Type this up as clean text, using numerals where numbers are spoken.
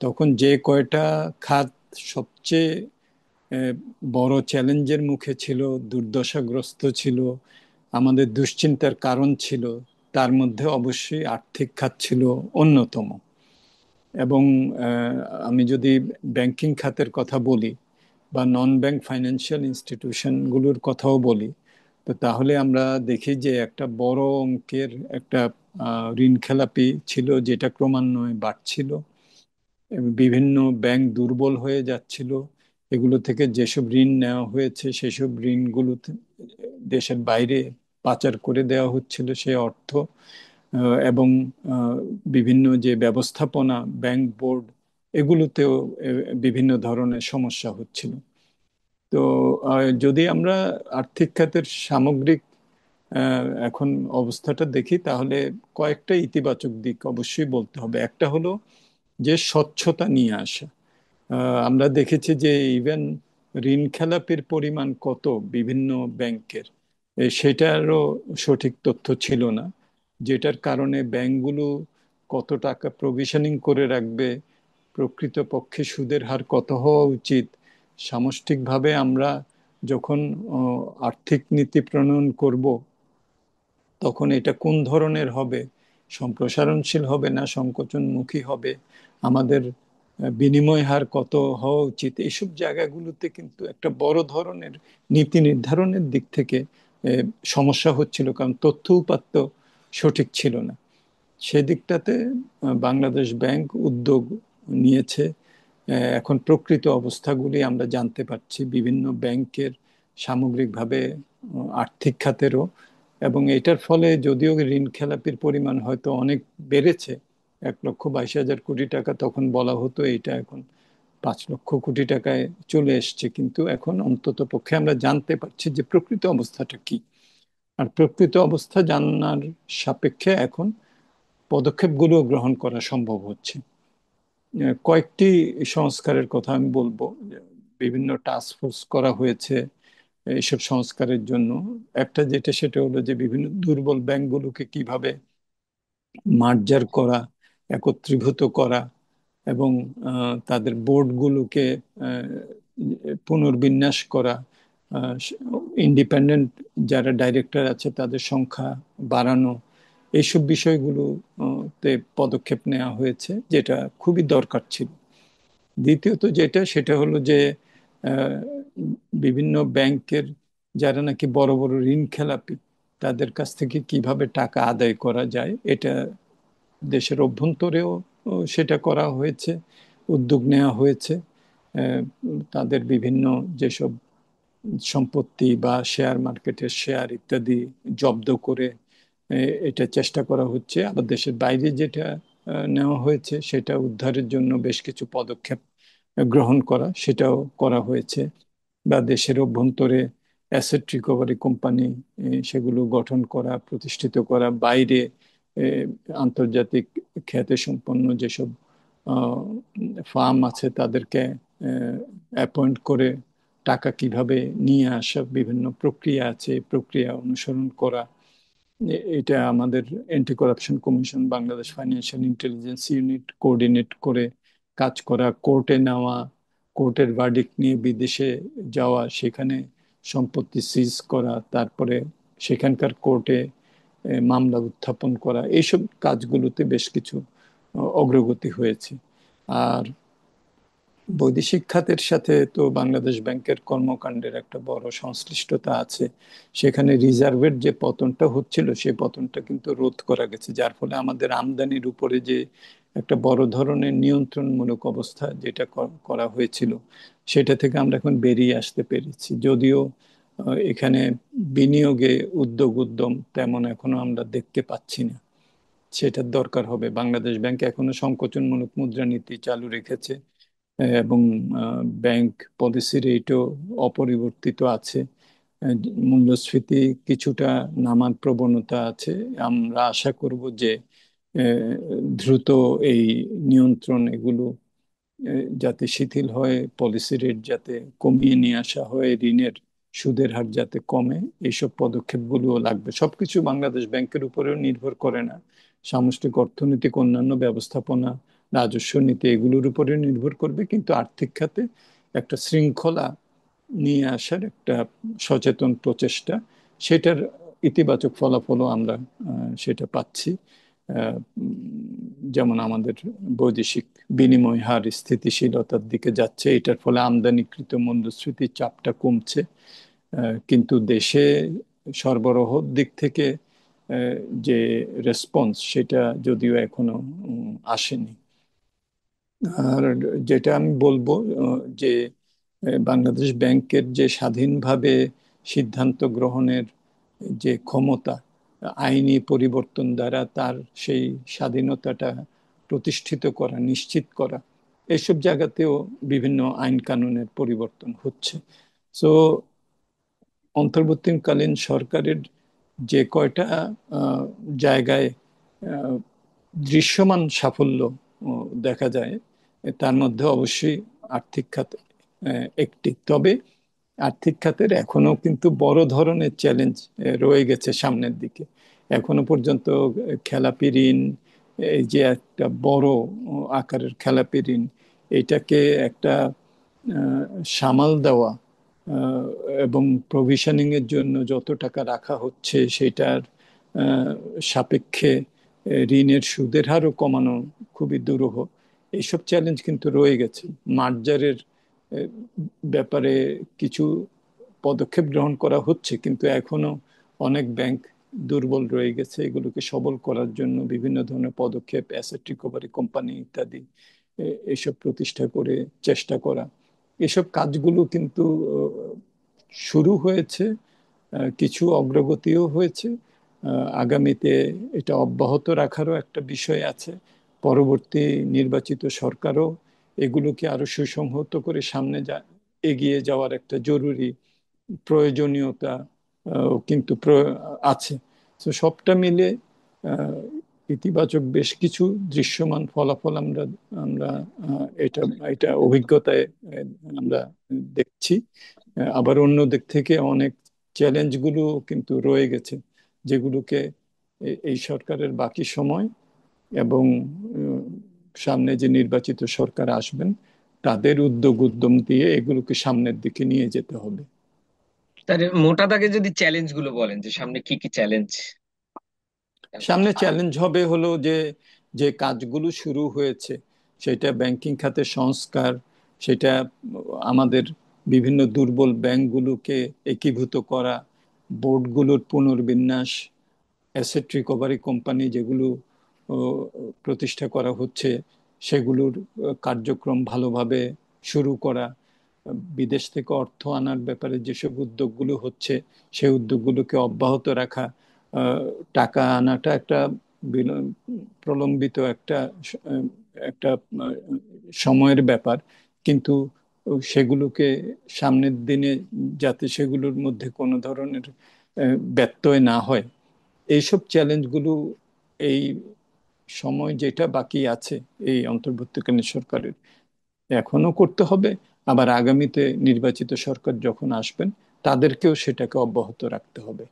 তখন যে কয়টা খাত সবচেয়ে আহ, বড় চ্যালেঞ্জের মুখে ছিল, দুর্দশাগ্রস্ত ছিল, আমাদের দুশ্চিন্তার কারণ ছিল, তার মধ্যে অবশ্যই আর্থিক খাত ছিল অন্যতম। এবং আহ, আমি যদি ব্যাংকিং খাতের কথা বলি বা নন ব্যাংক ফাইন্যান্সিয়াল ইনস্টিটিউশনগুলোর কথাও বলি, তো তাহলে আমরা দেখি যে একটা বড় অঙ্কের একটা ঋণ খেলাপি ছিল, যেটা ক্রমান্বয়ে বাড়ছিল এবং বিভিন্ন ব্যাংক দুর্বল হয়ে যাচ্ছিল। এগুলো থেকে যেসব ঋণ নেওয়া হয়েছে সেসব ঋণগুলো দেশের বাইরে পাচার করে দেওয়া হচ্ছিল সে অর্থ। এবং বিভিন্ন যে ব্যবস্থাপনা, ব্যাংক বোর্ড, এগুলোতেও বিভিন্ন ধরনের সমস্যা হচ্ছিল। তো যদি আমরা আর্থিক খাতের সামগ্রিক এখন অবস্থাটা দেখি, তাহলে কয়েকটা ইতিবাচক দিক অবশ্যই বলতে হবে। একটা হলো যে স্বচ্ছতা নিয়ে আসা। আমরা দেখেছি যে ইভেন ঋণ খেলাপির পরিমাণ কত বিভিন্ন ব্যাংকের, সেটারও সঠিক তথ্য ছিল না, যেটার কারণে ব্যাংকগুলো কত টাকা প্রভিশনিং করে রাখবে, প্রকৃতপক্ষে সুদের হার কত হওয়া উচিত, সামষ্টিকভাবে আমরা যখন আর্থিক নীতি প্রণয়ন করব, তখন এটা কোন ধরনের হবে, সম্প্রসারণশীল হবে না সংকোচনমুখী হবে, আমাদের বিনিময় হার কত হওয়া উচিত, এইসব জায়গাগুলোতে কিন্তু একটা বড় ধরনের নীতি নির্ধারণের দিক থেকে সমস্যা হচ্ছিল, কারণ তথ্য উপাত্ত সঠিক ছিল না। সেদিকটাতে বাংলাদেশ ব্যাংক উদ্যোগ নিয়েছে। এখন প্রকৃত অবস্থাগুলি আমরা জানতে পারছি বিভিন্ন ব্যাংকের, সামগ্রিকভাবে আর্থিক খাতেরও। এবং এটার ফলে যদিও ঋণ খেলাপির পরিমাণ হয়তো অনেক বেড়েছে, 1,22,000 কোটি টাকা তখন বলা হতো, এটা এখন 5 লক্ষ কোটি টাকায় চলে এসছে, কিন্তু এখন অন্তত পক্ষে আমরা জানতে পারছি যে প্রকৃত অবস্থাটা কি। আর প্রকৃত অবস্থা জানার সাপেক্ষে এখন পদক্ষেপগুলো গ্রহণ করা সম্ভব হচ্ছে। কয়েকটি সংস্কারের কথা আমি বলবো। বিভিন্ন টাস্ক ফোর্স করা হয়েছে এইসব সংস্কারের জন্য। একটা যেটা, সেটা হলো যে বিভিন্ন দুর্বল ব্যাংকগুলোকে কিভাবে মার্জার করা, একত্রীভূত করা, এবং তাদের বোর্ডগুলোকে পুনর্বিন্যাস করা, ইন্ডিপেন্ডেন্ট যারা ডাইরেক্টর আছে তাদের সংখ্যা বাড়ানো, এইসব বিষয়গুলো তে পদক্ষেপ নেওয়া হয়েছে, যেটা খুবই দরকার ছিল। দ্বিতীয়ত যেটা, সেটা হলো যে আহ, বিভিন্ন ব্যাংকের যারা নাকি বড় বড় ঋণ খেলাপি, তাদের কাছ থেকে কিভাবে টাকা আদায় করা যায়, এটা দেশের অভ্যন্তরেও সেটা করা হয়েছে, উদ্যোগ নেওয়া হয়েছে। আহ, তাদের বিভিন্ন যেসব সম্পত্তি বা শেয়ার মার্কেটের শেয়ার ইত্যাদি জব্দ করে এটা চেষ্টা করা হচ্ছে। আবার দেশের বাইরে যেটা নেওয়া হয়েছে সেটা উদ্ধারের জন্য বেশ কিছু পদক্ষেপ গ্রহণ করা, সেটাও করা হয়েছে। বা দেশের অভ্যন্তরে অ্যাসেট রিকভারি কোম্পানি সেগুলো গঠন করা, প্রতিষ্ঠিত করা, বাইরে আন্তর্জাতিক খ্যাতিসম্পন্ন যেসব ফার্ম আছে তাদেরকে অ্যাপয়েন্ট করে টাকা কিভাবে নিয়ে আসা, বিভিন্ন প্রক্রিয়া আছে, এই প্রক্রিয়া অনুসরণ করা। এটা আমাদের anti corruption commission, Bangladesh financial intelligence unit coordinate করে কাজ করা, কোর্টে নেওয়া, কোর্টের ভার্ডিক্ট নিয়ে বিদেশে যাওয়া, সেখানে সম্পত্তি সিজ করা, তারপরে সেখানকার কোর্টে মামলা উত্থাপন করা, এইসব কাজগুলোতে বেশ কিছু অগ্রগতি হয়েছে। আর বৈদেশিক খাতের সাথে তো বাংলাদেশ ব্যাংকের কর্মকাণ্ডের একটা বড় সংশ্লিষ্টতা আছে। সেখানে রিজার্ভের যে পতনটা হচ্ছিল, সেই পতনটা কিন্তু রোধ করা গেছে, যার ফলে আমাদের আমদানির উপরে যে একটা বড় ধরনের নিয়ন্ত্রণমূলক অবস্থা যেটা করা হয়েছিল, সেটা থেকে আমরা এখন বেরিয়ে আসতে পেরেছি। যদিও এখানে বিনিয়োগে উদ্যম তেমন এখনো আমরা দেখতে পাচ্ছি না, সেটার দরকার হবে। বাংলাদেশ ব্যাংক এখনো সংকোচনমূলক মুদ্রানীতি চালু রেখেছে, এবং ব্যাংক পলিসি রেটও অপরিবর্তিত আছে। আহ, মূল্যস্ফীতি কিছুটা নামার প্রবণতা আছে। আমরা আশা করব যে দ্রুত এই নিয়ন্ত্রণ এগুলো যাতে শিথিল হয়, পলিসি রেট যাতে কমিয়ে নিয়ে আসা হয়, ঋণের সুদের হার যাতে কমে, এইসব পদক্ষেপগুলোও লাগবে। সবকিছু বাংলাদেশ ব্যাংকের উপরেও নির্ভর করে না, সামষ্টিক অর্থনৈতিক অন্যান্য ব্যবস্থাপনা রাজস্ব নীতি, এগুলোর উপরে নির্ভর করবে। কিন্তু আর্থিক খাতে একটা শৃঙ্খলা নিয়ে আসার একটা সচেতন প্রচেষ্টা, সেটার ইতিবাচক ফলাফলও আমরা সেটা পাচ্ছি। যেমন আমাদের বৈদেশিক বিনিময় হার স্থিতিশীলতার দিকে যাচ্ছে, এটার ফলে আমদানিকৃত মূল্যস্ফীতির চাপটা কমছে। কিন্তু দেশে সরবরাহর দিক থেকে আহ, যে রেসপন্স, সেটা যদিও এখনো আসেনি। আর যেটা আমি বলবো, যে বাংলাদেশ ব্যাংকের যে স্বাধীনভাবে সিদ্ধান্ত গ্রহণের যে ক্ষমতা, আইনি পরিবর্তন দ্বারা তার সেই স্বাধীনতাটা প্রতিষ্ঠিত করা, নিশ্চিত করা, এইসব জায়গাতেও বিভিন্ন আইন কানুনের পরিবর্তন হচ্ছে। সো অন্তর্বর্তীকালীন সরকারের যে কয়টা আহ, জায়গায় আহ, দৃশ্যমান সাফল্য দেখা যায়, তার মধ্যে অবশ্যই আর্থিক খাত একটি। তবে আর্থিক খাতের এখনো কিন্তু বড় ধরনের চ্যালেঞ্জ রয়ে গেছে সামনের দিকে। এখনো পর্যন্ত খেলাপি ঋণ, এই যে একটা বড় আকারের খেলাপি ঋণ, এটাকে একটা আহ, সামাল দেওয়া, আহ, এবং প্রভিশনিং এর জন্য যত টাকা রাখা হচ্ছে সেটার আহ, সাপেক্ষে ঋণের সুদের হারও কমানো খুবই দুরূহ। এইসব চ্যালেঞ্জ কিন্তু রয়ে গেছে। মার্জারের ব্যাপারে কিছু পদক্ষেপ গ্রহণ করা হচ্ছে, কিন্তু এখনো অনেক ব্যাংক দুর্বল রয়ে গেছে। এগুলোকে সবল করার জন্য বিভিন্ন ধরনের পদক্ষেপ, অ্যাসেট রিকভারি কোম্পানি ইত্যাদি এসব প্রতিষ্ঠা করে চেষ্টা করা, এসব কাজগুলো কিন্তু শুরু হয়েছে, কিছু অগ্রগতিও হয়েছে। আগামীতে এটা অব্যাহত রাখারও একটা বিষয় আছে। পরবর্তী নির্বাচিত সরকারও এগুলোকে আরো সুসংহত করে সামনে এগিয়ে যাওয়ার একটা জরুরি প্রয়োজনীয়তা কিন্তু আছে। তো সবটা মিলে আহ, ইতিবাচক বেশ কিছু দৃশ্যমান ফলাফল আমরা আমরা এটা এটা অভিজ্ঞতায় আমরা দেখছি। আবার অন্য দিক থেকে অনেক চ্যালেঞ্জগুলো কিন্তু রয়ে গেছে, যেগুলোকে এই সরকারের বাকি সময় এবং উম, সামনে যে নির্বাচিত সরকার আসবেন, তাদের উদ্যোগ উদ্যম দিয়ে এগুলোকে সামনের দিকে নিয়ে যেতে হবে। তার মোটা দাগে যদি চ্যালেঞ্জ গুলো বলেন, যে সামনে কি কি চ্যালেঞ্জ? সামনে চ্যালেঞ্জ হবে হলো যে, যে কাজগুলো শুরু হয়েছে, সেটা ব্যাংকিং খাতের সংস্কার, সেটা আমাদের বিভিন্ন দুর্বল ব্যাংকগুলোকে একীভূত করা, বোর্ডগুলোর পুনর্বিন্যাস, অ্যাসেট রিকভারি কোম্পানি যেগুলো ও, প্রতিষ্ঠা করা হচ্ছে, সেগুলোর কার্যক্রম ভালোভাবে শুরু করা, বিদেশ থেকে অর্থ আনার ব্যাপারে যেসব উদ্যোগগুলো হচ্ছে সেই উদ্যোগগুলোকে অব্যাহত রাখা। আহ, টাকা আনাটা একটা প্রলম্বিত একটা সময়ের ব্যাপার, কিন্তু সেগুলোকে সামনের দিনে যাতে সেগুলোর মধ্যে কোনো ধরনের ব্যত্যয় না হয়, এইসব চ্যালেঞ্জগুলো এই সময় যেটা বাকি আছে এই অন্তর্বর্তীকালীন সরকারের এখনো করতে হবে। আবার আগামীতে নির্বাচিত সরকার যখন আসবেন, তাদেরকেও সেটাকে অব্যাহত রাখতে হবে।